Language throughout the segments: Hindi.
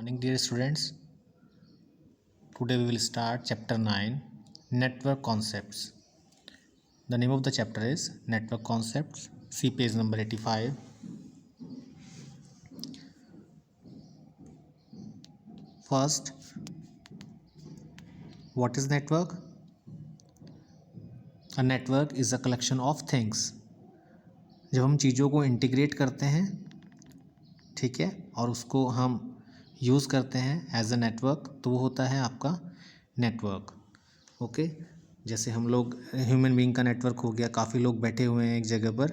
Morning, dear students. Today we will start chapter 9, Network Concepts. The name of the chapter is Network Concepts. See page number 85. First, what is network? A network is a collection of things. जब हम चीज़ों को इंटीग्रेट करते हैं, ठीक है, और उसको हम यूज़ करते हैं एज अ नेटवर्क, तो वो होता है आपका नेटवर्क. ओके, जैसे हम लोग ह्यूमन बीइंग का नेटवर्क हो गया, काफ़ी लोग बैठे हुए हैं एक जगह पर,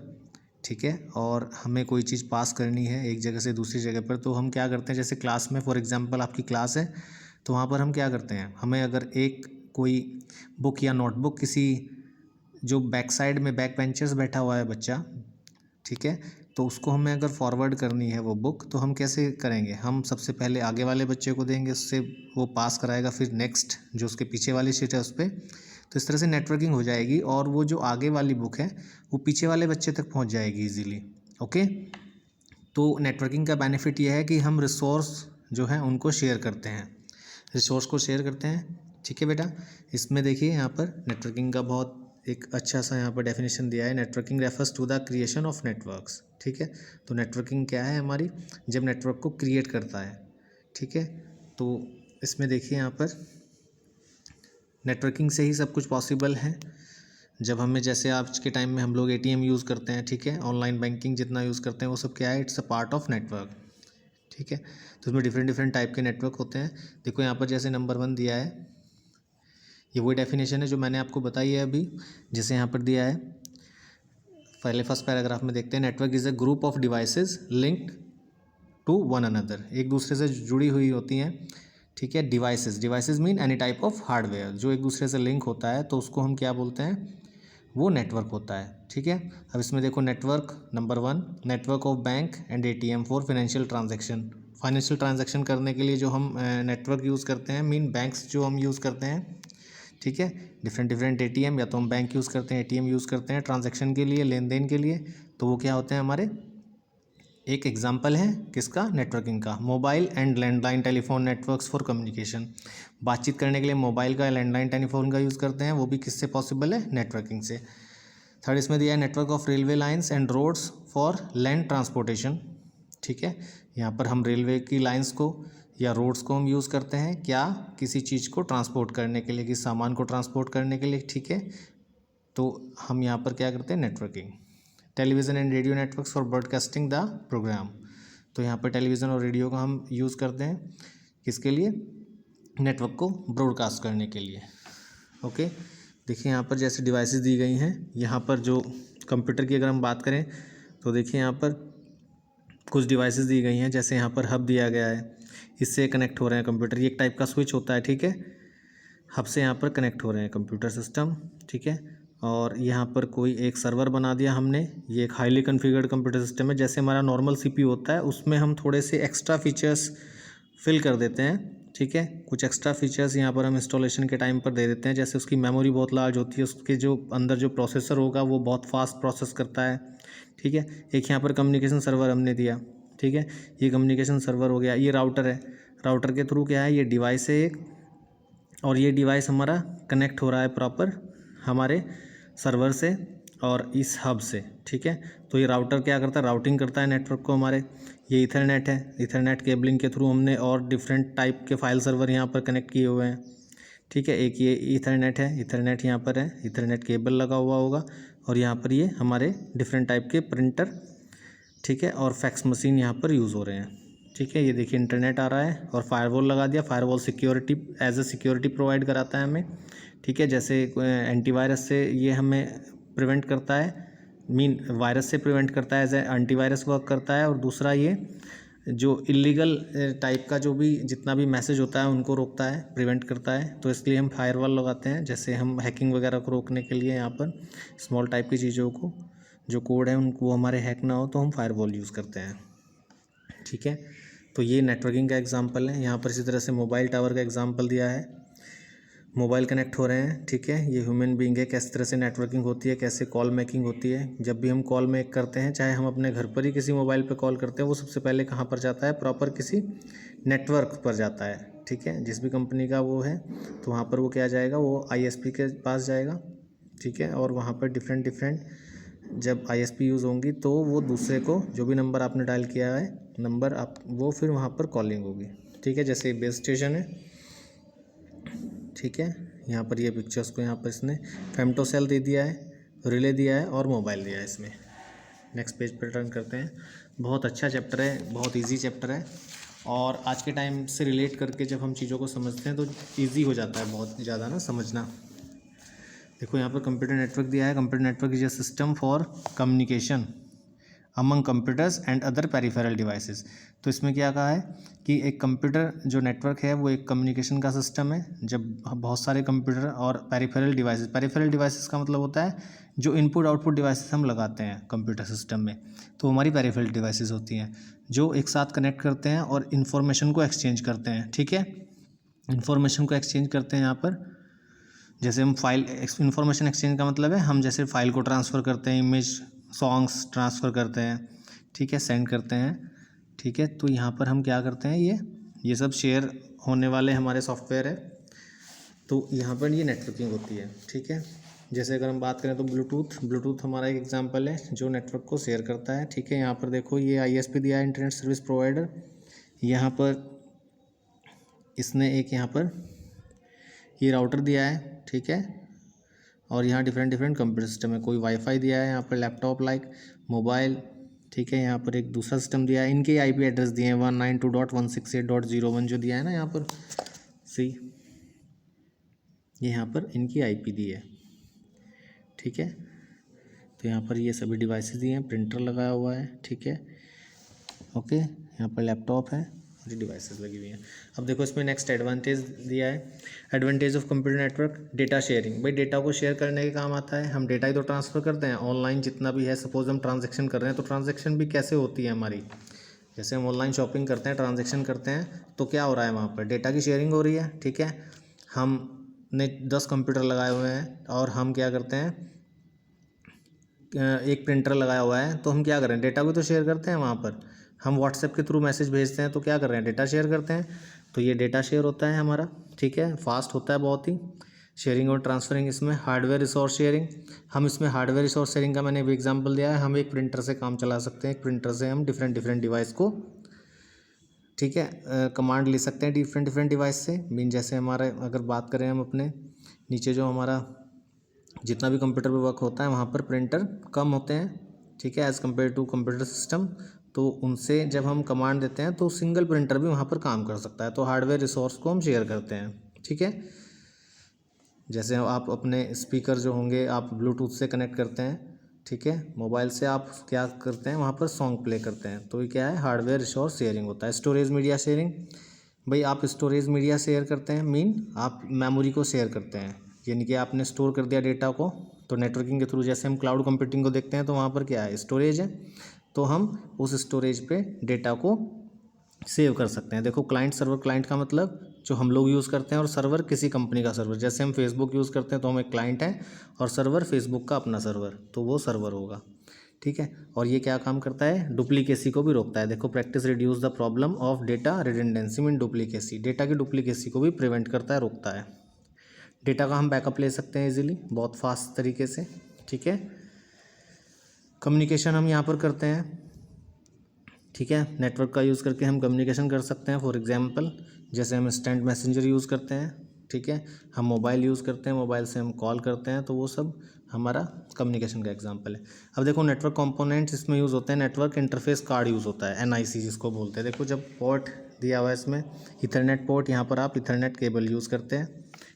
ठीक है, और हमें कोई चीज़ पास करनी है एक जगह से दूसरी जगह पर, तो हम क्या करते हैं, जैसे क्लास में फॉर एग्जांपल आपकी क्लास है, तो वहाँ पर हम क्या करते हैं, हमें अगर एक कोई बुक या नोटबुक किसी जो बैक साइड में बैक बेंचर्स बैठा हुआ है बच्चा, ठीक है, तो उसको हमें अगर फॉरवर्ड करनी है वो बुक, तो हम कैसे करेंगे, हम सबसे पहले आगे वाले बच्चे को देंगे, उससे वो पास कराएगा, फिर नेक्स्ट जो उसके पीछे वाली सीट है उस पर, तो इस तरह से नेटवर्किंग हो जाएगी और वो जो आगे वाली बुक है वो पीछे वाले बच्चे तक पहुंच जाएगी इजीली. ओके, तो नेटवर्किंग का बेनिफिट ये है कि हम रिसोर्स जो है उनको शेयर करते हैं, रिसोर्स को शेयर करते हैं. ठीक है बेटा, इसमें देखिए यहाँ पर नेटवर्किंग का बहुत एक अच्छा सा यहाँ पर डेफिनेशन दिया है. Networking refers to the creation of networks. ठीक है, तो नेटवर्किंग क्या है हमारी, जब नेटवर्क को क्रिएट करता है. ठीक है, तो इसमें देखिए यहाँ पर नेटवर्किंग से ही सब कुछ पॉसिबल है. जब हमें जैसे आज के टाइम में हम लोग एटीएम यूज़ करते हैं, ठीक है, ऑनलाइन बैंकिंग जितना यूज़ करते हैं वो सब क्या है, it's a part of network. ठीक है, तो इसमें डिफरेंट डिफरेंट टाइप के नेटवर्क होते हैं. देखो यहाँ पर जैसे नंबर 1 दिया है, ये वही डेफिनेशन है जो मैंने आपको बताई है अभी. जैसे यहाँ पर दिया है, पहले फर्स्ट पैराग्राफ में देखते हैं, network is a group of devices linked to one another. एक दूसरे से जुड़ी हुई होती हैं. ठीक है, devices mean any type of hardware जो एक दूसरे से लिंक होता है, तो उसको हम क्या बोलते हैं, वो नेटवर्क होता है. ठीक है, अब इसमें देखो network number 1, network of bank and ATM for financial transaction. Financial transaction करने के लिए जो हम नेटवर्क यूज़ करते हैं, मीन बैंक्स जो हम यूज़ करते हैं. ठीक है, डिफरेंट डिफरेंट एटीएम, या तो हम बैंक यूज़ करते हैं, एटीएम यूज़ करते हैं ट्रांजैक्शन के लिए, लेन देन के लिए, तो वो क्या होते हैं हमारे. एक एग्जाम्पल है किसका, नेटवर्किंग का, mobile and landline telephone networks for communication. बातचीत करने के लिए मोबाइल का या लैंडलाइन टेलीफोन का यूज़ करते हैं, वो भी किससे पॉसिबल है, नेटवर्किंग से. थर्ड इसमें दिया है network of railway lines and roads for land transportation. ठीक है, यहाँ पर हम रेलवे की लाइंस को या रोड्स को हम यूज़ करते हैं क्या, किसी चीज़ को ट्रांसपोर्ट करने के लिए, किसी सामान को ट्रांसपोर्ट करने के लिए. ठीक है, तो हम यहाँ पर क्या करते हैं, networking. Television and radio networks for broadcasting the program. तो यहाँ पर टेलीविज़न और रेडियो का हम यूज़ करते हैं किसके लिए, नेटवर्क को ब्रॉडकास्ट करने के लिए. ओके, देखिए यहाँ पर जैसे डिवाइसेस दी गई हैं, यहाँ पर जो कंप्यूटर की अगर हम बात करें तो देखिए यहाँ पर कुछ डिवाइसेस दी गई हैं. जैसे यहाँ पर हब दिया गया है, इससे कनेक्ट हो रहे हैं कंप्यूटर, ये एक टाइप का स्विच होता है. ठीक है, हब से यहाँ पर कनेक्ट हो रहे हैं कंप्यूटर सिस्टम. ठीक है, और यहाँ पर कोई एक सर्वर बना दिया हमने, ये एक हाईली कॉन्फ़िगर्ड कंप्यूटर सिस्टम है. जैसे हमारा नॉर्मल सीपीयू होता है, उसमें हम थोड़े से एक्स्ट्रा फीचर्स फिल कर देते हैं. ठीक है, कुछ एक्स्ट्रा फीचर्स यहाँ पर हम इंस्टॉलेशन के टाइम पर दे देते हैं. जैसे उसकी मेमोरी बहुत लार्ज होती है, उसके जो अंदर जो प्रोसेसर होगा वो बहुत फास्ट प्रोसेस करता है. ठीक है, एक यहाँ पर कम्युनिकेशन सर्वर हमने दिया. ठीक है, ये कम्युनिकेशन सर्वर हो गया. ये राउटर है, राउटर के थ्रू क्या है, ये डिवाइस है एक, और ये डिवाइस हमारा कनेक्ट हो रहा है प्रॉपर हमारे सर्वर से और इस हब से. ठीक है, तो ये राउटर क्या करता है, राउटिंग करता है नेटवर्क को हमारे. ये इथरनेट है, इथरनेट केबलिंग के थ्रू हमने और डिफरेंट टाइप के फाइल सर्वर यहाँ पर कनेक्ट किए हुए हैं. ठीक है, एक ये इथरनेट है, इथरनेट यहाँ पर है, इथरनेट केबल लगा हुआ होगा, और यहाँ पर ये हमारे डिफरेंट टाइप के प्रिंटर, ठीक है, और फैक्स मशीन यहाँ पर यूज़ हो रहे हैं. ठीक है, ये देखिए इंटरनेट आ रहा है और फायरवॉल लगा दिया. Firewall security as a security provide कराता है हमें. ठीक है, जैसे एंटीवायरस से ये हमें प्रिवेंट करता है, मीन वायरस से प्रिवेंट करता है, एज ए एंटीवायरस वर्क करता है. और दूसरा ये जो इलीगल टाइप का जो भी जितना भी मैसेज होता है उनको रोकता है, प्रिवेंट करता है. तो इसलिए हम फायरवॉल लगाते हैं, जैसे हम हैकिंग वगैरह को रोकने के लिए यहाँ पर स्मॉल टाइप की चीज़ों को जो कोड है उनको हमारे हैक ना हो, तो हम फायरवॉल यूज़ करते हैं. ठीक है, तो ये नेटवर्किंग का एग्जांपल है. यहाँ पर इसी तरह से मोबाइल टावर का एग्जांपल दिया है. मोबाइल कनेक्ट हो रहे हैं, ठीक है। ये ह्यूमन बीइंग है, किस तरह से नेटवर्किंग होती है, कैसे कॉल मेकिंग होती है। जब भी हम कॉल मेक करते हैं, चाहे हम अपने घर पर ही किसी मोबाइल पे कॉल करते हैं, वो सबसे पहले कहाँ पर जाता है, प्रॉपर किसी नेटवर्क पर जाता है, ठीक है। जिस भी कंपनी का वो है तो वहाँ पर वो क्या जाएगा, वो ISP के पास जाएगा, ठीक है। और वहाँ पर डिफरेंट जब ISP यूज़ होंगी तो वो दूसरे को, जो भी नंबर आपने डायल किया है नंबर, आप वो फिर वहाँ पर कॉलिंग होगी, ठीक है। जैसे बेस स्टेशन है, ठीक है। यहाँ पर ये पिक्चर्स को यहाँ पर इसने फेमटोसेल दे दिया है, रिले दिया है और मोबाइल दिया है इसमें। नेक्स्ट पेज पर टर्न करते हैं। बहुत अच्छा चैप्टर है, बहुत इजी चैप्टर है, और आज के टाइम से रिलेट करके जब हम चीज़ों को समझते हैं तो ईजी हो जाता है बहुत ज़्यादा ना समझना। देखो यहाँ पर कंप्यूटर नेटवर्क दिया है। Computer network is a system for communication among computers and other peripheral devices. तो इसमें क्या कहा है कि एक कंप्यूटर जो नेटवर्क है वो एक कम्युनिकेशन का सिस्टम है। जब बहुत सारे कंप्यूटर और पेरिफेरल डिवाइसेस का मतलब होता है जो इनपुट आउटपुट डिवाइसेस हम लगाते हैं कंप्यूटर सिस्टम में, तो हमारी पेरिफेरल डिवाइसेस होती हैं जो एक साथ कनेक्ट करते हैं और इन्फॉर्मेशन को एक्सचेंज करते हैं, ठीक है। इन्फॉर्मेशन को एक्सचेंज करते हैं यहाँ पर, जैसे हम फाइल, इन्फॉर्मेशन एक्सचेंज का मतलब है हम जैसे फाइल को ट्रांसफ़र करते हैं, इमेज सॉन्ग्स ट्रांसफ़र करते हैं, ठीक है, सेंड करते हैं, ठीक है। तो यहाँ पर हम क्या करते हैं, ये सब शेयर होने वाले हमारे सॉफ्टवेयर है, तो यहाँ पर ये नेटवर्किंग होती है, ठीक है। जैसे अगर हम बात करें तो ब्लूटूथ हमारा एक एग्जांपल है जो नेटवर्क को शेयर करता है, ठीक है। यहाँ पर देखो ये ISP दिया है, इंटरनेट सर्विस प्रोवाइडर। यहाँ पर इसने एक यहाँ पर ये राउटर दिया है, ठीक है। और यहाँ डिफरेंट कंप्यूटर सिस्टम है, कोई वाईफाई दिया है, यहाँ पर लैपटॉप लाइक मोबाइल, ठीक है। यहाँ पर एक दूसरा सिस्टम दिया है, इनके IP एड्रेस दिए हैं 192.168.01 जो दिया है ना यहाँ पर, सी ये यहाँ पर इनकी IP दी है, ठीक है। तो यहाँ पर ये सभी डिवाइसेस दिए हैं, प्रिंटर लगाया हुआ है, ठीक है, ओके। यहाँ पर लैपटॉप है, ये डिवाइसेस लगी हुई हैं। अब देखो इसमें नेक्स्ट एडवांटेज दिया है, advantage of computer network, data sharing. भाई डेटा को शेयर करने के काम आता है, हम डेटा ही तो ट्रांसफ़र करते हैं ऑनलाइन जितना भी है। सपोज हम ट्रांजैक्शन कर रहे हैं तो ट्रांजैक्शन भी कैसे होती है हमारी, जैसे हम ऑनलाइन शॉपिंग करते हैं, ट्रांजैक्शन करते हैं, तो क्या हो रहा है वहाँ पर, डेटा की शेयरिंग हो रही है, ठीक है। हमने 10 कंप्यूटर लगाए हुए हैं और हम क्या करते हैं, एक प्रिंटर लगाया हुआ है, तो हम क्या करें, डेटा को तो शेयर करते हैं वहाँ पर। हम व्हाट्सएप के थ्रू मैसेज भेजते हैं तो क्या कर रहे हैं, डेटा शेयर करते हैं। तो ये डेटा शेयर होता है हमारा, ठीक है, फास्ट होता है बहुत ही शेयरिंग और ट्रांसफरिंग। इसमें हार्डवेयर रिसोर्स शेयरिंग, हम इसमें हार्डवेयर रिसोर्स शेयरिंग का मैंने भी एग्जांपल दिया है। हम एक प्रिंटर से काम चला सकते हैं, एक प्रिंटर से हम डिफरेंट डिवाइस को, ठीक है, कमांड ले सकते हैं डिफरेंट डिवाइस से। मीन जैसे हमारे अगर बात करें हम अपने नीचे जो हमारा जितना भी कंप्यूटर पे वर्क होता है वहाँ पर प्रिंटर कम होते हैं, ठीक है, as compare to computer system. तो उनसे जब हम कमांड देते हैं तो सिंगल प्रिंटर भी वहाँ पर काम कर सकता है। तो हार्डवेयर रिसोर्स को हम शेयर करते हैं, ठीक है। जैसे आप अपने स्पीकर जो होंगे आप ब्लूटूथ से कनेक्ट करते हैं, ठीक है, मोबाइल से आप क्या करते हैं वहाँ पर सॉन्ग प्ले करते हैं, तो ये क्या है, हार्डवेयर रिसोर्स शेयरिंग होता है। स्टोरेज मीडिया शेयरिंग, भाई आप स्टोरेज मीडिया शेयर करते हैं, मीन आप मेमोरी को शेयर करते हैं, यानी कि आपने स्टोर कर दिया डेटा को। तो नेटवर्किंग के थ्रू जैसे हम क्लाउड कंप्यूटिंग को देखते हैं तो वहाँ पर क्या है, स्टोरेज है, तो हम उस स्टोरेज पे डेटा को सेव कर सकते हैं। देखो क्लाइंट सर्वर, क्लाइंट का मतलब जो हम लोग यूज़ करते हैं, और सर्वर किसी कंपनी का सर्वर। जैसे हम फेसबुक यूज़ करते हैं तो हम एक क्लाइंट हैं, और सर्वर फेसबुक का अपना सर्वर, तो वो सर्वर होगा, ठीक है। और ये क्या काम करता है, डुप्लीकेसी को भी रोकता है। देखो practice reduce the problem of data redundancy mean duplicacy, data की डुप्लीकेसी को भी प्रिवेंट करता है, रोकता है। डेटा का हम बैकअप ले सकते हैं इजीली, बहुत फास्ट तरीके से, ठीक है। कम्युनिकेशन हम यहाँ पर करते हैं, ठीक है, नेटवर्क का यूज़ करके हम कम्युनिकेशन कर सकते हैं। फॉर एग्जांपल जैसे हम इंस्टेंट मैसेंजर यूज़ करते हैं, ठीक है, हम मोबाइल यूज़ करते हैं, मोबाइल से हम कॉल करते हैं, तो वो सब हमारा कम्युनिकेशन का एग्जांपल है। अब देखो नेटवर्क कंपोनेंट्स इसमें यूज़ होते हैं, नेटवर्क इंटरफेस कार्ड यूज़ होता है, NIC जिसको बोलते हैं। देखो जब पोर्ट दिया हुआ है इसमें इथरनेट पोर्ट, यहाँ पर आप इथरनेट केबल यूज़ करते हैं,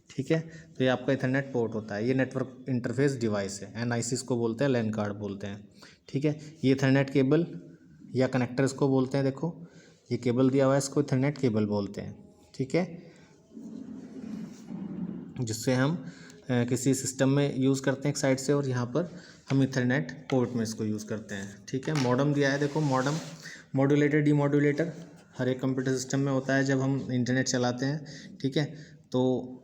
ठीक है, तो ये आपका इथरनेट पोर्ट होता है। ये नेटवर्क इंटरफेस डिवाइस है, NIC इसको बोलते हैं, लैन कार्ड बोलते हैं, ठीक है। ये इथरनेट केबल या कनेक्टर इसको बोलते हैं। देखो ये केबल दिया हुआ है, इसको इथरनेट केबल बोलते हैं, ठीक है, जिससे हम किसी सिस्टम में यूज़ करते हैं एक साइड से, और यहाँ पर हम इथरनेट पोर्ट में इसको यूज़ करते हैं, ठीक है। मॉडम दिया है, देखो मॉडम, मॉड्यूलेटर, डीमॉड्यूलेटर हर एक कंप्यूटर सिस्टम में होता है जब हम इंटरनेट चलाते हैं, ठीक है। तो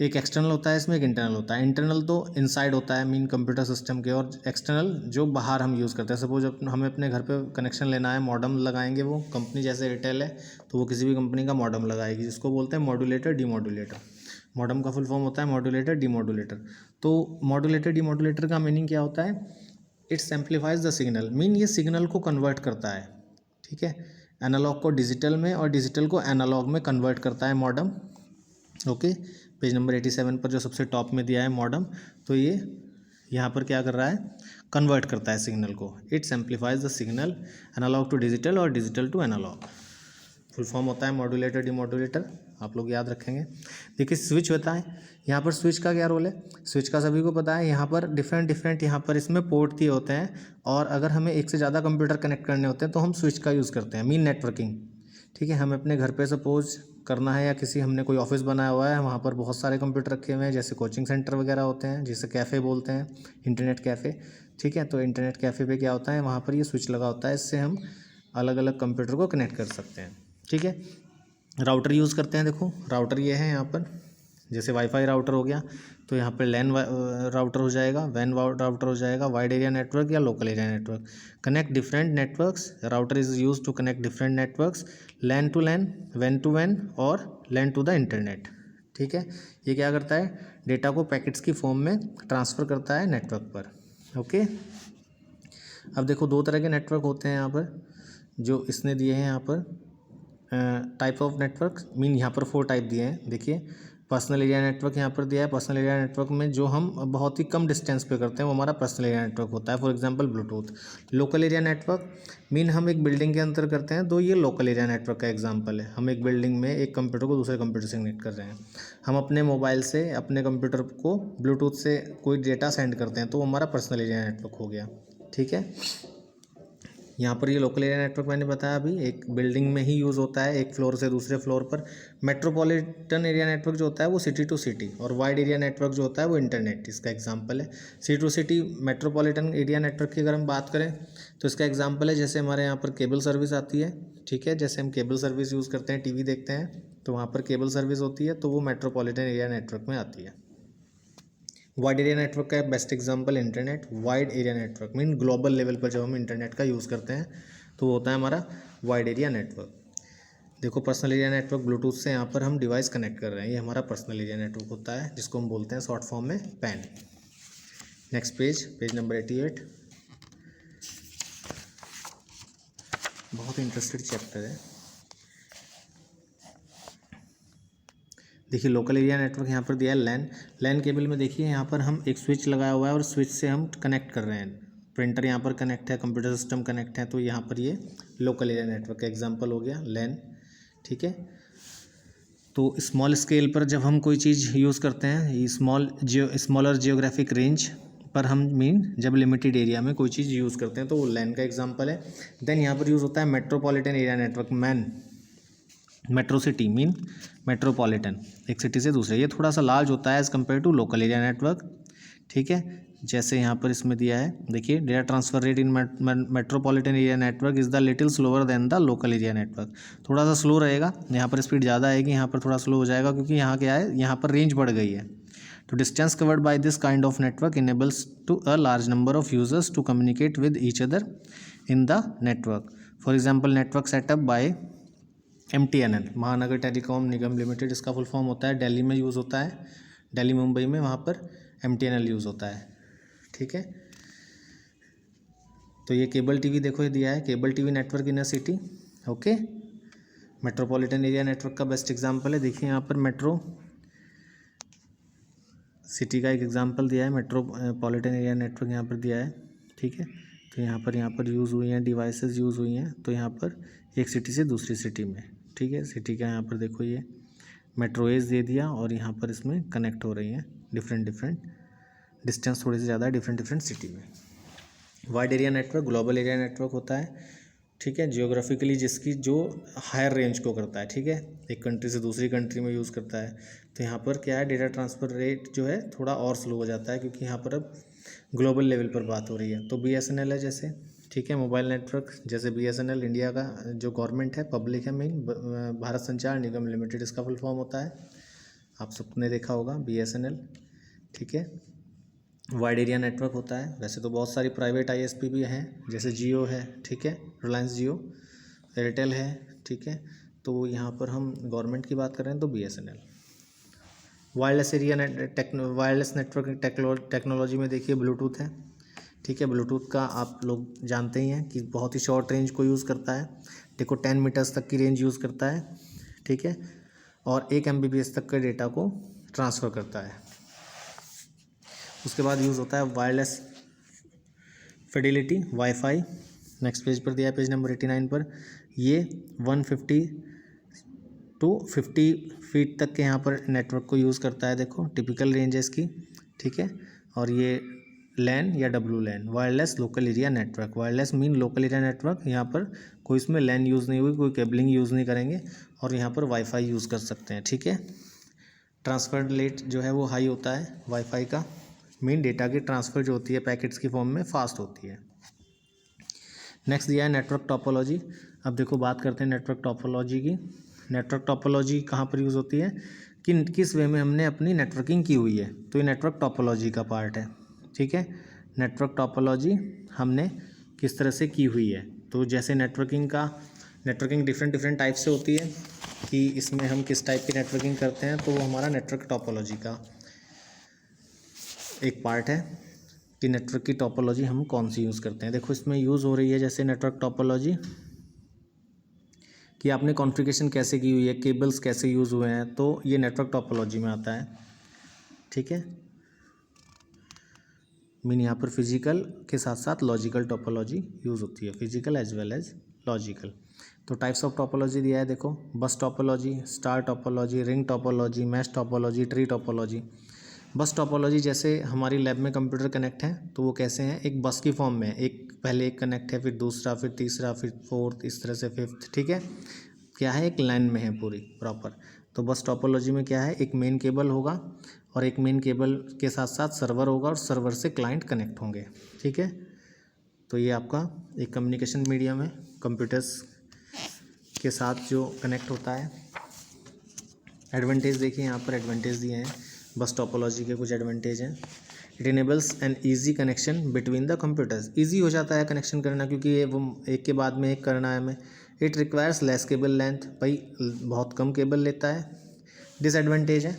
एक एक्सटर्नल होता है इसमें, एक इंटरनल होता है। इंटरनल तो इनसाइड होता है मीन कंप्यूटर सिस्टम के, और एक्सटर्नल जो बाहर हम यूज़ करते हैं। सपोज हमें अपने घर पे कनेक्शन लेना है, मॉडम लगाएंगे, वो कंपनी जैसे एयरटेल है तो वो किसी भी कंपनी का मॉडम लगाएगी, जिसको बोलते हैं मॉड्यूलेटर डीमॉड्यूलेटर। मॉडम का फुल फॉर्म होता है मॉड्यूलेटर डीमॉड्यूलेटर। तो मॉड्यूलेटर डीमॉड्यूलेटर का मीनिंग क्या होता है? It's amplifies the signal, mean ये सिग्नल को कन्वर्ट करता है, ठीक है, एनालॉग को डिजिटल में और डिजिटल को एनालॉग में कन्वर्ट करता है मॉडम। ओके, पेज नंबर 87 पर जो सबसे टॉप में दिया है मॉडम, तो ये यहाँ पर क्या कर रहा है? कन्वर्ट करता है सिग्नल को। It's amplifies the signal analog to digital और digital to analog. Full form होता है मॉड्यूलेटर डीमॉड्यूलेटर, आप लोग याद रखेंगे। देखिए स्विच होता है, यहाँ पर स्विच का क्या रोल है? स्विच का सभी को पता है, यहाँ पर डिफरेंट यहाँ पर इसमें पोर्ट दिए होते हैं, और अगर हमें एक से ज़्यादा कंप्यूटर कनेक्ट करने होते हैं तो हम स्विच का यूज़ करते हैं, मीन नेटवर्किंग, ठीक है। हमें अपने घर पे सपोज करना है, या किसी हमने कोई ऑफिस बनाया हुआ है, वहाँ पर बहुत सारे कंप्यूटर रखे हुए हैं, जैसे कोचिंग सेंटर वगैरह होते हैं, जिसे कैफ़े बोलते हैं, इंटरनेट कैफ़े, ठीक है। तो इंटरनेट कैफ़े पे क्या होता है, वहाँ पर ये स्विच लगा होता है, इससे हम अलग अलग कंप्यूटर को कनेक्ट कर सकते हैं, ठीक है। राउटर यूज़ करते हैं, देखो राउटर ये है यहाँ पर, जैसे वाईफाई राउटर हो गया, तो यहाँ पर लैन राउटर हो जाएगा, वैन राउटर हो जाएगा, वाइड एरिया नेटवर्क या local area network. Connect different networks, router is use to connect different networks, LAN to LAN, van to van और लैन टू द इंटरनेट, ठीक है। ये क्या करता है? डेटा को पैकेट्स की फॉर्म में ट्रांसफ़र करता है नेटवर्क पर। ओके, अब देखो दो तरह के नेटवर्क होते हैं यहाँ पर, जो इसने दिए हैं यहाँ पर टाइप ऑफ नेटवर्क, मीन यहाँ पर 4 टाइप दिए हैं। देखिए पर्सनल एरिया नेटवर्क यहाँ पर दिया है। पर्सनल एरिया नेटवर्क में जो हम बहुत ही कम डिस्टेंस पे करते हैं वो हमारा पर्सनल एरिया नेटवर्क होता है, for example Bluetooth. Local area network mean हम एक बिल्डिंग के अंदर करते हैं, तो ये लोकल एरिया नेटवर्क का एग्जांपल है। हम एक बिल्डिंग में एक कंप्यूटर को दूसरे कंप्यूटर से कनेक्ट कर रहे हैं, हम अपने मोबाइल से अपने कंप्यूटर को ब्लूटूथ से कोई डेटा सेंड करते हैं, तो वो हमारा पर्सनल एरिया नेटवर्क हो गया, ठीक है। यहाँ पर ये लोकल एरिया नेटवर्क मैंने बताया अभी, एक बिल्डिंग में ही यूज़ होता है, एक फ्लोर से दूसरे फ्लोर पर। मेट्रोपॉलिटन एरिया नेटवर्क जो होता है वो सिटी टू सिटी, और वाइड एरिया नेटवर्क जो होता है वो इंटरनेट, इसका एग्जांपल है। City to city metropolitan area network की अगर हम बात करें तो इसका एग्जांपल है, जैसे हमारे यहाँ पर केबल सर्विस आती है, ठीक है। जैसे हम केबल सर्विस यूज़ करते हैं, टीवी देखते हैं, तो वहाँ पर केबल सर्विस होती है, तो वो मेट्रोपॉलिटन एरिया नेटवर्क में आती है। वाइड एरिया नेटवर्क का best example internet. Wide area network mean global level पर जब हम इंटरनेट का यूज़ करते हैं तो वो होता है हमारा वाइड एरिया नेटवर्क। देखो पर्सनल एरिया नेटवर्क ब्लूटूथ से यहाँ पर हम डिवाइस कनेक्ट कर रहे हैं, ये हमारा पर्सनल एरिया नेटवर्क होता है, जिसको हम बोलते हैं शॉर्ट फॉर्म में pan. Next page, page number 88। बहुत इंटरेस्टेड चैप्टर है। देखिए लोकल एरिया नेटवर्क यहाँ पर दिया है लैन। लैन केबल में देखिए यहाँ पर हम एक स्विच लगाया हुआ है और स्विच से हम कनेक्ट कर रहे हैं। प्रिंटर यहाँ पर कनेक्ट है, कंप्यूटर सिस्टम कनेक्ट है, तो यहाँ पर ये लोकल एरिया नेटवर्क का एग्जांपल हो गया लैन, ठीक है। तो स्मॉल स्केल पर जब हम कोई चीज़ यूज़ करते हैं, स्मॉलर जियोग्राफिक रेंज पर हम मीन जब लिमिटेड एरिया में कोई चीज़ यूज़ करते हैं तो वो लैन का एग्जांपल है। देन यहाँ पर यूज़ होता है metropolitan area network, metro city mean metropolitan, एक सिटी से दूसरे, ये थोड़ा सा लार्ज होता है as compare to local area network, ठीक है। जैसे यहाँ पर इसमें दिया है, देखिए data transfer rate in metropolitan area network is the little slower than the local area network. थोड़ा सा स्लो रहेगा, यहाँ पर स्पीड ज़्यादा आएगी, यहाँ पर थोड़ा स्लो हो जाएगा, क्योंकि यहाँ क्या है, यहाँ पर रेंज बढ़ गई है। तो distance covered by this kind of network enables to a large number of users to communicate with each other in the network. For example network setup by MTNL, Mahanagar Telecom Nigam Limited, इसका फुल फॉर्म होता है। दिल्ली में यूज़ होता है, दिल्ली मुंबई में, वहाँ पर MTNL यूज़ होता है, ठीक है। तो ये केबल टीवी देखो, ये दिया है केबल टीवी नेटवर्क इन अ city, okay. Metropolitan area network का बेस्ट एग्जांपल है, देखिए यहाँ पर मेट्रो सिटी का एक एग्जांपल दिया है, मेट्रोपॉलिटन एरिया नेटवर्क यहाँ पर दिया है, ठीक है। तो यहाँ पर यूज़ हुई हैं, डिवाइसेस यूज़ हुई हैं, तो यहाँ पर एक सिटी से दूसरी सिटी में, ठीक है। सिटी का यहाँ पर देखो ये मेट्रोएज दे दिया, और यहाँ पर इसमें कनेक्ट हो रही हैं डिफरेंट डिस्टेंस थोड़ी सी ज़्यादा है डिफरेंट सिटी में। Wide area network global area network होता है, ठीक है, जियोग्राफिकली जिसकी जो हायर रेंज को करता है, ठीक है, एक कंट्री से दूसरी कंट्री में यूज़ करता है। तो यहाँ पर क्या है, डेटा ट्रांसफ़र रेट जो है थोड़ा और स्लो हो जाता है, क्योंकि यहाँ पर अब ग्लोबल लेवल पर बात हो रही है। तो BSNL है जैसे, ठीक है, मोबाइल नेटवर्क जैसे BSNL इंडिया का जो गवर्नमेंट है, पब्लिक है मीन भारत संचार निगम लिमिटेड, इसका फुल फॉर्म होता है। आप सबने देखा होगा BSNL, ठीक है। वाइड एरिया नेटवर्क होता है। वैसे तो बहुत सारी प्राइवेट ISP भी हैं, जैसे जियो है, ठीक है, रिलायंस जियो, एयरटेल है, ठीक है। तो यहाँ पर हम गवर्नमेंट की बात कर रहे हैं तो BSNL। Wireless area wireless network technology में देखिए ब्लूटूथ है, ठीक है। ब्लूटूथ का आप लोग जानते ही हैं कि बहुत ही शॉर्ट रेंज को यूज़ करता है। देखो 10 मीटर्स तक की रेंज यूज़ करता है, ठीक है, और 1 MBPS तक के डेटा को ट्रांसफ़र करता है। उसके बाद यूज़ होता है wireless Fidelity wifi. Next page पर दिया है, पेज नंबर 89 पर। ये 150 to 50 फीट तक के यहाँ पर नेटवर्क को यूज़ करता है। देखो टिपिकल रेंज है इसकी, ठीक है। और ये लैन या WLAN, wireless local area network. Wireless mean local area network. यहाँ पर कोई इसमें लैन यूज़ नहीं हुई, कोई केबलिंग यूज़ नहीं करेंगे, और यहाँ पर वाईफाई यूज़ कर सकते हैं, ठीक है। ट्रांसफ़र रेट जो है वो हाई होता है वाईफाई का। मीन डेटा की ट्रांसफ़र जो होती है पैकेट्स की फॉर्म में फास्ट होती है। नेक्स्ट दिया है नेटवर्क टोपोलॉजी। अब देखो बात करते हैं नेटवर्क टोपोलॉजी की। नेटवर्क टोपोलॉजी कहाँ पर यूज़ होती है, कि किस वे में हमने अपनी नेटवर्किंग की हुई है, तो ये नेटवर्क टोपोलॉजी का पार्ट है, ठीक है। नेटवर्क टोपोलॉजी हमने किस तरह से की हुई है, तो जैसे नेटवर्किंग डिफरेंट टाइप से होती है, कि इसमें हम किस टाइप की नेटवर्किंग करते हैं, तो वो हमारा नेटवर्क टोपोलॉजी का एक पार्ट है कि नेटवर्क की टोपोलॉजी हम कौन सी यूज़ करते हैं। देखो इसमें यूज़ हो रही है जैसे नेटवर्क टोपोलॉजी कि आपने कॉन्फ़िगरेशन कैसे की हुई है, केबल्स कैसे यूज़ हुए हैं, तो ये नेटवर्क टोपोलॉजी में आता है, ठीक है। मीन यहाँ पर फिजिकल के साथ साथ लॉजिकल टोपोलॉजी यूज़ होती है, physical as well as logical. तो टाइप्स ऑफ टोपोलॉजी दिया है, देखो bus topology, star topology, ring topology, mesh topology, tree topology. Bus topology जैसे हमारी लैब में कंप्यूटर कनेक्ट है, तो वो कैसे हैं, एक बस की फॉर्म में, एक पहले एक कनेक्ट है, फिर दूसरा, फिर तीसरा, फिर फोर्थ, इस तरह से फिफ्थ, ठीक है। क्या है, एक लाइन में है पूरी प्रॉपर। तो बस टोपोलॉजी में क्या है, एक मेन केबल होगा, और एक मेन केबल के साथ साथ सर्वर होगा, और सर्वर से क्लाइंट कनेक्ट होंगे, ठीक है। तो ये आपका एक कम्युनिकेशन मीडियम है, कंप्यूटर्स के साथ जो कनेक्ट होता है। एडवांटेज देखिए, यहाँ पर एडवांटेज दिए हैं, बस टोपोलॉजी के कुछ एडवांटेज हैं। It enables an easy connection between the computers. Easy हो जाता है कनेक्शन करना, क्योंकि ये वो एक के बाद में एक करना है हमें। It requires less cable length, भाई बहुत कम केबल लेता है। डिसएडवांटेज है,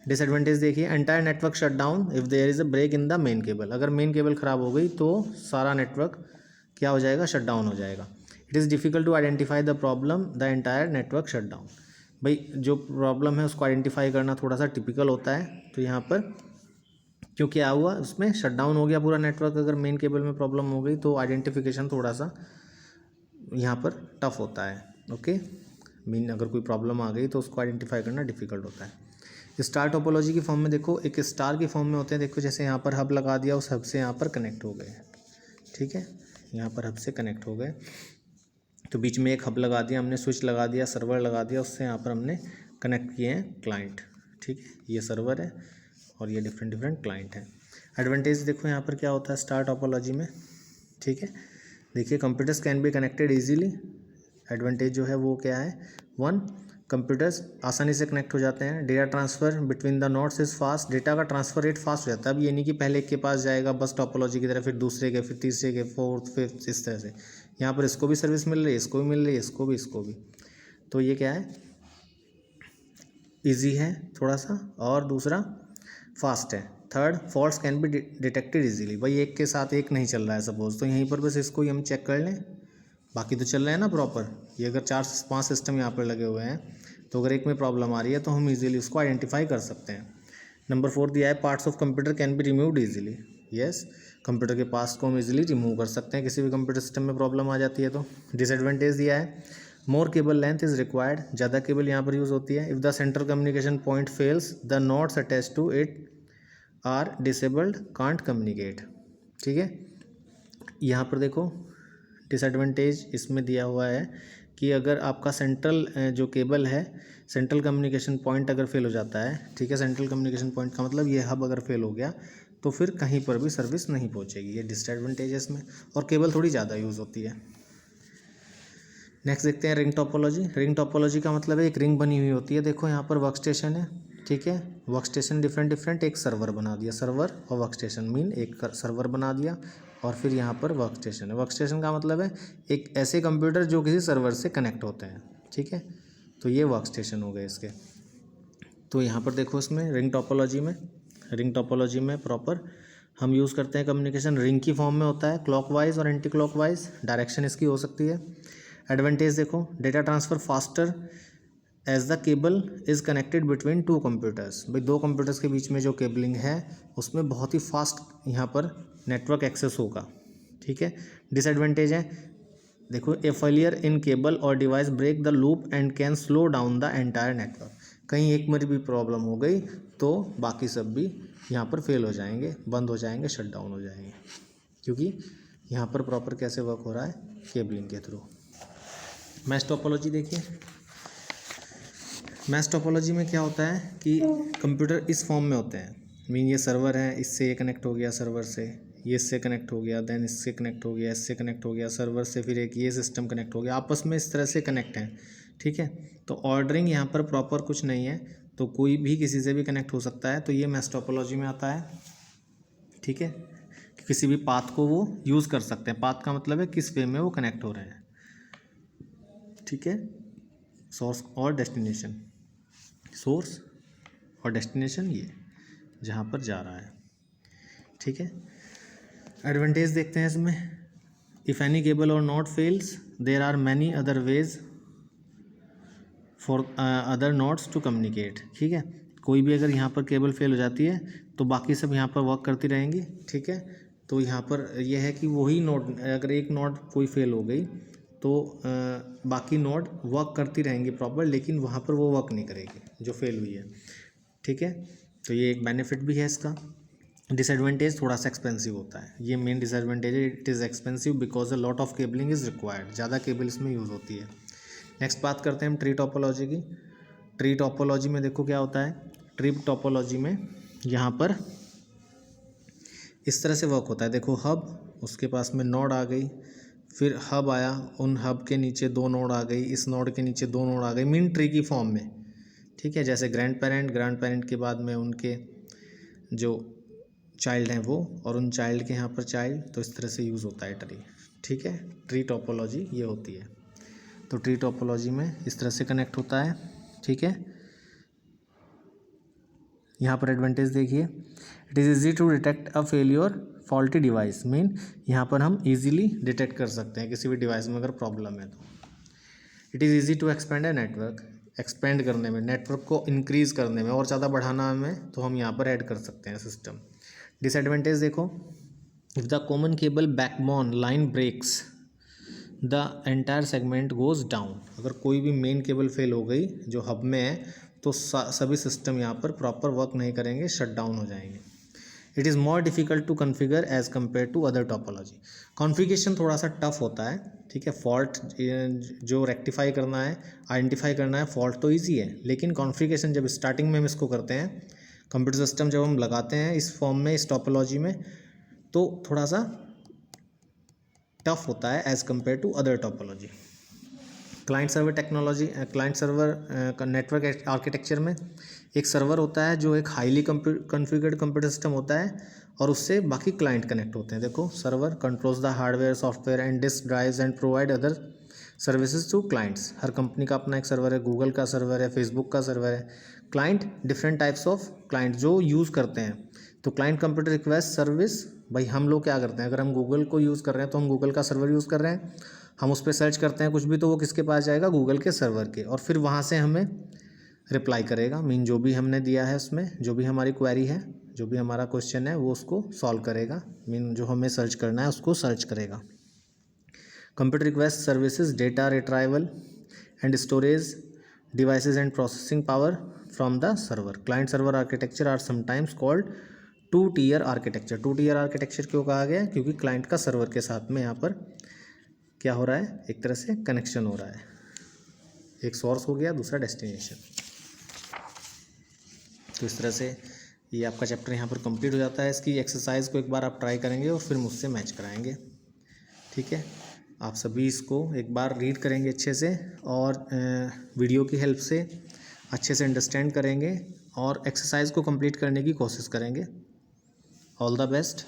डिसएडवांटेज देखिए, entire network shut down if there is a break in the main cable. अगर मेन केबल ख़राब हो गई तो सारा नेटवर्क क्या हो जाएगा, शट डाउन हो जाएगा। It is difficult to identify the problem the entire network shut down. भाई जो प्रॉब्लम है उसको आइडेंटिफाई करना थोड़ा सा टिपिकल होता है। तो यहाँ पर क्यों क्या हुआ, उसमें शट डाउन हो गया पूरा नेटवर्क, अगर मेन केबल में प्रॉब्लम हो गई तो आइडेंटिफिकेशन थोड़ा सा यहाँ पर टफ होता है, ओके। मीन अगर कोई प्रॉब्लम आ गई तो उसको आइडेंटिफाई करना डिफिकल्ट होता है। स्टार टोपोलॉजी की फॉर्म में देखो, एक स्टार की फॉर्म में होते हैं, देखो जैसे यहाँ पर हब लगा दिया, उस हब से यहाँ पर कनेक्ट हो गए, ठीक है। यहाँ पर हब से कनेक्ट हो गए, तो बीच में एक हब लगा दिया हमने, स्विच लगा दिया, सर्वर लगा दिया, उससे यहाँ पर हमने कनेक्ट किए हैं क्लाइंट, ठीक है। ये सर्वर है और ये डिफरेंट क्लाइंट हैं। एडवांटेज देखो यहाँ पर क्या होता है स्टार टोपोलॉजी में, ठीक है। देखिए computers can be connected easily. Advantage जो है वो क्या है, 1 कंप्यूटर्स आसानी से कनेक्ट हो जाते हैं। Data transfer between the nodes is fast, data का ट्रांसफ़र रेट फास्ट हो जाता है। अब ये नहीं कि पहले एक के पास जाएगा बस टोपोलॉजी की तरह, फिर दूसरे के, फिर तीसरे के, फोर्थ फिफ्थ, इस तरह से। यहाँ पर इसको भी सर्विस मिल रही है, इसको भी मिल रही है, इसको भी। तो ये क्या है, ईजी है थोड़ा सा, और दूसरा फास्ट है। Third, faults can be detected easily. भाई एक के साथ एक नहीं चल रहा है सपोज, तो यहीं पर बस इसको ही हम चेक कर लें, बाकी तो चल रहे हैं ना प्रॉपर। ये अगर 4-5 सिस्टम यहाँ पर लगे हुए हैं, तो अगर एक में प्रॉब्लम आ रही है तो हम इजीली उसको आइडेंटिफाई कर सकते हैं। नंबर 4 दिया है, parts of computer can be removed easily. Yes, computer के पार्ट्स को हम इजीली रिमूव कर सकते हैं किसी भी कंप्यूटर सिस्टम में प्रॉब्लम आ जाती है तो। डिसएडवांटेज दिया है, more cable length is required. ज़्यादा केबल यहाँ पर यूज़ होती है। If the central communication point fails, the nodes attach to it are disabled, can't communicate, ठीक है। यहाँ पर देखो डिसएडवांटेज इसमें दिया हुआ है कि अगर आपका सेंट्रल जो केबल है, सेंट्रल कम्युनिकेशन पॉइंट अगर फेल हो जाता है, ठीक है, सेंट्रल कम्युनिकेशन पॉइंट का मतलब ये हब अगर फेल हो गया तो फिर कहीं पर भी सर्विस नहीं पहुंचेगी। ये डिसएडवांटेज है इसमें, और केबल थोड़ी ज़्यादा यूज़ होती है। नेक्स्ट देखते हैं रिंग टोपोलॉजी। रिंग टोपोलॉजी का मतलब है एक रिंग बनी हुई होती है, देखो यहाँ पर वर्क स्टेशन है, ठीक है, वर्क स्टेशन डिफरेंट एक सर्वर बना दिया, सर्वर और वर्क स्टेशन मीन एक सर्वर बना दिया और फिर यहाँ पर वर्क स्टेशन है। वर्क स्टेशन का मतलब है एक ऐसे कंप्यूटर जो किसी सर्वर से कनेक्ट होते हैं, ठीक है, तो ये वर्क स्टेशन हो गए इसके। तो यहाँ पर देखो इसमें रिंग टोपोलॉजी में प्रॉपर हम यूज़ करते हैं कम्युनिकेशन रिंग की फॉर्म में होता है, क्लॉकवाइज और एंटी क्लॉकवाइज डायरेक्शन इसकी हो सकती है। एडवांटेज देखो, data transfer faster as the cable is connected between two computers, भाई दो कंप्यूटर्स के बीच में जो केबलिंग है उसमें बहुत ही फास्ट यहाँ पर नेटवर्क एक्सेस होगा, ठीक है। डिसएडवांटेज है देखो, ए फेलियर इन केबल और device break the loop and can slow down the entire network, कहीं एक में भी प्रॉब्लम हो गई तो बाकी सब भी यहाँ पर फेल हो जाएंगे, बंद हो जाएंगे, शट डाउन हो जाएंगे, क्योंकि यहाँ पर प्रॉपर कैसे वर्क हो रहा है, केबलिंग के थ्रू। मैश टोपोलॉजी देखिए, मैश टोपोलॉजी में क्या होता है कि कंप्यूटर इस फॉर्म में होते हैं, मीन ये सर्वर है, इससे ये कनेक्ट हो गया सर्वर से, ये इससे कनेक्ट हो गया, देन इससे कनेक्ट हो गया, इससे कनेक्ट हो गया, सर्वर से फिर एक ये सिस्टम कनेक्ट हो गया, आपस में इस तरह से कनेक्ट हैं, ठीक है। तो ऑर्डरिंग यहाँ पर प्रॉपर कुछ नहीं है, तो कोई भी किसी से भी कनेक्ट हो सकता है, तो ये मैश टोपोलॉजी में आता है, ठीक है। किसी भी पाथ को वो यूज़ कर सकते हैं, पाथ का मतलब है किस वे में वो कनेक्ट हो रहे हैं, ठीक है। सोर्स और डेस्टिनेशन, सोर्स और डेस्टिनेशन ये जहाँ पर जा रहा है, ठीक है। एडवांटेज देखते हैं इसमें, इफ़ एनी केबल और node fails there are many other ways for other nodes to communicate, ठीक है। कोई भी अगर यहाँ पर केबल फेल हो जाती है तो बाकी सब यहाँ पर वर्क करती रहेंगी, ठीक है। तो यहाँ पर यह है कि वही नोड, अगर एक नोड कोई फेल हो गई तो बाकी नोड वर्क करती रहेंगी प्रॉपर, लेकिन वहाँ पर वो वर्क नहीं करेगी जो फेल हुई है, ठीक है। तो ये एक बेनिफिट भी है इसका। डिसएडवांटेज थोड़ा सा एक्सपेंसिव होता है, ये मेन डिसएडवांटेज है, it is expensive because a lot of cabling is required, ज़्यादा केबल इसमें यूज़ होती है। नेक्स्ट बात करते हैं हम ट्री टोपोलॉजी की। ट्री टोपोलॉजी में देखो क्या होता है, ट्री टोपोलॉजी में यहाँ पर इस तरह से वर्क होता है, देखो हब, उसके पास में नोड आ गई, फिर हब आया, उन हब के नीचे दो नोड आ गई, इस नोड के नीचे दो नोड आ गई, मीन ट्री की फॉर्म में, ठीक है। जैसे ग्रैंड पेरेंट के बाद में उनके जो चाइल्ड हैं वो, और उन चाइल्ड के यहाँ पर चाइल्ड, तो इस तरह से यूज़ होता है ट्री, ठीक है। ट्री टोपोलॉजी ये होती है, तो ट्री टोपोलॉजी में इस तरह से कनेक्ट होता है, ठीक है। यहाँ पर एडवांटेज देखिए, it is easy to detect a failure faulty device, mean यहाँ पर हम इजीली डिटेक्ट कर सकते हैं किसी भी डिवाइस में अगर प्रॉब्लम है तो। It is easy to expand a network, expand करने में, नेटवर्क को इंक्रीज़ करने में और ज़्यादा बढ़ाना हमें, तो हम यहाँ पर ऐड कर सकते हैं सिस्टम। डिसएडवांटेज देखो, if the common cable backbone line breaks the entire segment goes down, अगर कोई भी मेन केबल फेल हो गई जो हब में है तो सभी सिस्टम यहाँ पर प्रॉपर वर्क नहीं करेंगे, शट डाउन हो जाएंगे। It is more difficult to configure as compare to other topology, configuration थोड़ा सा टफ होता है, ठीक है। फॉल्ट जो रेक्टिफाई करना है, आइडेंटिफाई करना है, फॉल्ट तो ईजी है, लेकिन कॉन्फ़िगरेशन जब स्टार्टिंग में हम इसको करते हैं, कंप्यूटर सिस्टम जब हम लगाते हैं इस फॉर्म में, इस टोपोलॉजी में, तो थोड़ा सा टफ होता है as compare to other topology. Client server technology, client server network architecture में एक सर्वर होता है जो एक हाईली कॉन्फ़िगर्ड कंप्यूटर सिस्टम होता है, और उससे बाकी क्लाइंट कनेक्ट होते हैं। देखो, server controls the hardware, software and disk drives and provide other services to clients. हर कंपनी का अपना एक सर्वर है, गूगल का सर्वर है, फेसबुक का सर्वर है। Client different types of client जो यूज़ करते हैं, तो क्लाइंट कंप्यूटर रिक्वेस्ट सर्विस, भाई हम लोग क्या करते हैं, अगर हम गूगल को यूज़ कर रहे हैं तो हम गूगल का सर्वर यूज़ कर रहे हैं, हम उस पर सर्च करते हैं कुछ भी तो वो किसके पास जाएगा, गूगल के सर्वर के, और फिर वहाँ से हमें रिप्लाई करेगा, मीन जो भी हमने दिया है उसमें, जो भी हमारी क्वेरी है, जो भी हमारा क्वेश्चन है वो उसको सॉल्व करेगा, मीन जो हमें सर्च करना है उसको सर्च करेगा। Computer request services data retrieval and storage devices and processing power from the server. Client server architecture are sometimes called two tier architecture. Two tier architecture क्यों कहा गया, क्योंकि क्लाइंट का सर्वर के साथ में यहाँ पर क्या हो रहा है, एक तरह से कनेक्शन हो रहा है, एक सोर्स हो गया, दूसरा डेस्टिनेशन। तो इस तरह से ये आपका चैप्टर यहाँ पर कंप्लीट हो जाता है। इसकी एक्सरसाइज को एक बार आप ट्राई करेंगे और फिर मुझसे मैच कराएंगे, ठीक है। आप सभी इसको एक बार रीड करेंगे अच्छे से और वीडियो की हेल्प से अच्छे से अंडरस्टैंड करेंगे और एक्सरसाइज को कंप्लीट करने की कोशिश करेंगे। All the best.